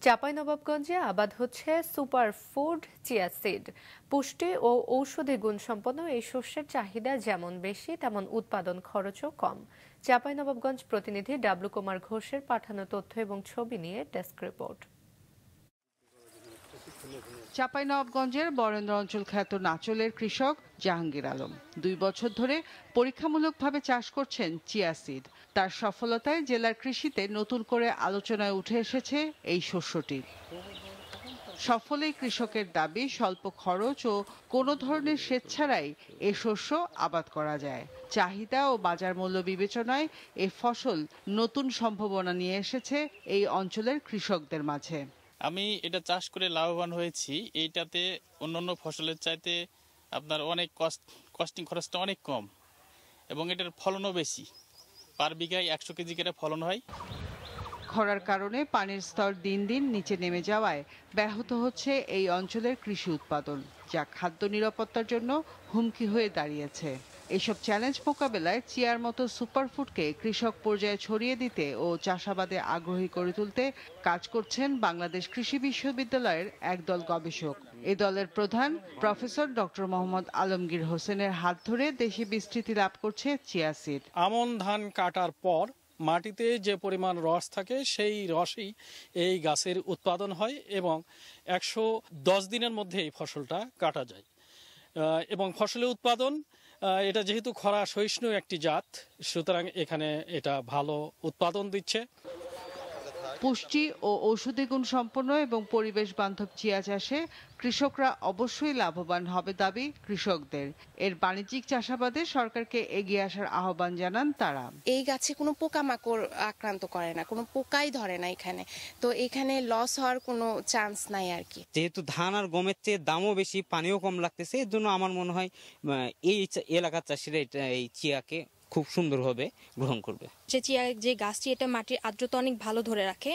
চাঁপাইনবাবগঞ্জে আবাদ হচ্ছে super food chia seed. পুষ্টি ও ঔষধি গুণসম্পন্ন এই শস্যের চাহিদা যেমন বেশি, তেমন উৎপাদন খরচও কম। চাঁপাইনবাবগঞ্জ প্রতিনিধি ডাবলু কুমার ঘোষের পাঠানো তথ্য এবং ছবি নিয়ে ডেস্ক রিপোর্ট। চাঁপাইনবাবগঞ্জের বরেন্দ্র অঞ্চল খ্যাত নাচলের কৃষক জাহাঙ্গীর আলম 2 বছর ধরে পরীক্ষামূলকভাবে চাষ করছেন চিয়া সিড। তার সফলতায় জেলার কৃষিতে নতুন করে আলোচনায় উঠে এসেছে এই শস্যটি। সফল এই কৃষকের দাবি, স্বল্প খরচ ও কোনো ধরনের সেচ ছাড়াই এ শস্য আবাদ করা যায়। চাহিদা ও বাজার মূল্য বিবেচনায় এ ফসল নতুন সম্ভাবনা নিয়ে এসেছে এই অঞ্চলের কৃষকদের মাঝে। আমি এটা চাষ করে লাভবান হয়েছি। এইটাতে অন্যান্য ফসলের চাইতে আপনার অনেক কস্টিং খরচটা অনেক কম এবং এটার ফলনও বেশি। পার বিঘায় 100 কেজি করে ফলন হয়। খরার কারণে পানির স্তর দিন দিন নিচে নেমে যাওয়ায় ব্যাহত হচ্ছে এই অঞ্চলের কৃষি উৎপাদন, যা খাদ্য নিরাপত্তার জন্য হুমকি হয়ে দাঁড়িয়েছে। এইসব চ্যালেঞ্জ মোকাবেলায় চিয়ার মতো সুপারফুডকে কৃষক পর্যায়ে ছড়িয়ে দিতে ও চাষাবাদে আগ্রহী করে তুলতে কাজ করছেন বাংলাদেশ কৃষি বিশ্ববিদ্যালয়ের একদল গবেষক। এই দলের প্রধান প্রফেসর ডক্টর মোহাম্মদ আলমগীর হোসেনের হাত ধরে দেশে বিস্তৃতি লাভ করছে চিয়া সিড। আমন ধান কাটার পর মাটিতে যে পরিমাণ রস থাকে সেই রসেই এই গাছের উৎপাদন হয় এবং 110 দিনের মধ্যে এই ফসলটা কাটা যায়। এবং ফসলের উৎপাদন, এটা যেহেতু খরা সহিষ্ণু একটি জাত, সুতরাং এখানে এটা ভালো উৎপাদন দিচ্ছে। পুষ্টি ও ঔষধি গুণ সম্পন্ন এবং পরিবেশ বান্ধব চিয়া চাষে কৃষকরা অবশ্যই লাভবান হবে দাবি কৃষকদের। এর বাণিজ্যিক চাষাবাদে সরকারকে এগিয়ে আসার আহ্বান জানান তারা। এই গাছে কোনো পোকামাকড় আক্রান্ত করে না, কোনো পোকাই ধরে না এখানে, তো এখানে লস হওয়ার কোনো চান্স নাই আর কি। যেহেতু ধান আর গমের চেয়ে দামও বেশি, পানিও কম লাগতেছে, এর জন্য আমার মনে হয় এই এলাকার চাষিরা এই চিয়াকে খুব সুন্দরভাবে গ্রহণ করবে। চিয়া যে গাছটি, এটা মাটির আর্দ্রতা অনেক ভালো ধরে রাখে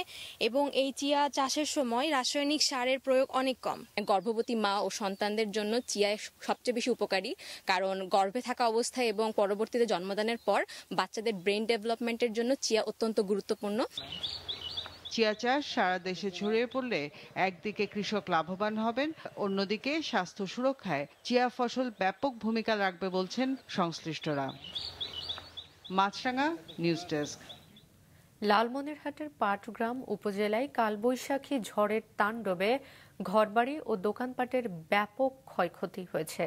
এবং এই চিয়া চাষের সময় রাসায়নিক সারের প্রয়োগ অনেক কম। গর্ভবতী মা ও সন্তানদের জন্য চিয়া সবচেয়ে বেশি উপকারী, কারণ গর্ভে থাকা অবস্থায় এবং পরবর্তীতে জন্মদানের পর বাচ্চাদের ব্রেন ডেভেলপমেন্টের জন্য চিয়া অত্যন্ত গুরুত্বপূর্ণ। চিয়া চাষ সারা দেশে ছড়িয়ে পড়লে একদিকে কৃষক লাভবান হবেন, অন্যদিকে স্বাস্থ্য সুরক্ষায় চিয়া ফসল ব্যাপক ভূমিকা রাখবে বলছেন সংশ্লিষ্টরা। মাছরাঙা নিউজ ডেস্ক। লালমনিরহাটের পাটগ্রাম উপজেলায় কালবৈশাখী ঝড়ের তাণ্ডবে ঘরবাড়ি ও দোকানপাটের ব্যাপক ক্ষয়ক্ষতি হয়েছে।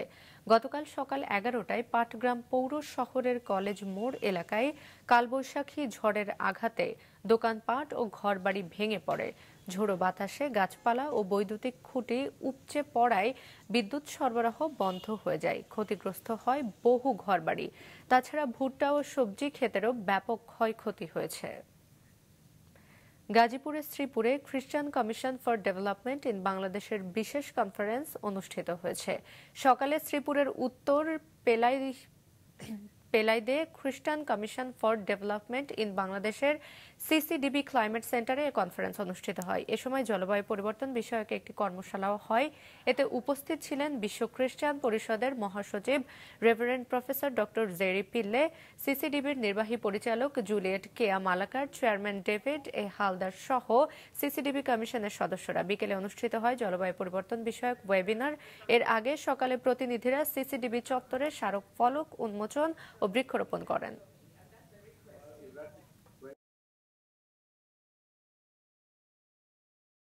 গতকাল সকাল 11টায় পাটগ্রাম পৌর শহরের কলেজ মোড় এলাকায় কালবৈশাখী ঝড়ের আঘাতে দোকানপাট ও ঘরবাড়ি ভেঙে পড়ে। ঝোড়ো বাতাসে গাছপালা ও বৈদ্যুতিক খুঁটি উপচে পড়ায় বিদ্যুৎ সরবরাহ বন্ধ হয়ে যায়। ক্ষতিগ্রস্ত হয় বহু ঘরবাড়ি। তাছাড়া ভুট্টা ও সবজি ক্ষেতেরও ব্যাপক ক্ষয়ক্ষতি হয়েছে। গাজীপুরের শ্রীপুরে খ্রিস্টান কমিশন ফর ডেভেলপমেন্ট ইন বাংলাদেশের বিশেষ কনফারেন্স অনুষ্ঠিত হয়েছে। সকালে শ্রীপুরের উত্তর পেলাইদে খ্রিস্টান কমিশন ফর ডেভেলপমেন্ট ইন বাংলাদেশের সিসিডিবি ক্লাইমেট সেন্টারে এই কনফারেন্স অনুষ্ঠিত হয়। এ সময় জলবায়ু পরিবর্তন বিষয়ক একটি কর্মশালাও হয়। এতে উপস্থিত ছিলেন বিশ্ব খ্রিস্টান পরিষদের মহাসচিব reverend professor doctor Jerry Pillay, সিসিডিবির নির্বাহী পরিচালক জুলিয়েট কেয়া মালাকার, চেয়ারম্যান ডেভিড এ হালদার সহ সিসিডিবি কমিশনের সদস্যরা। বিকেলে অনুষ্ঠিত হয় জলবায়ু পরিবর্তন বিষয়ক ওয়েবিনার। এর আগে সকালে প্রতিনিধিরা সিসিডিবি চত্বরে স্মারক ফলক উন্মোচন ও বৃক্ষরোপণ করেন।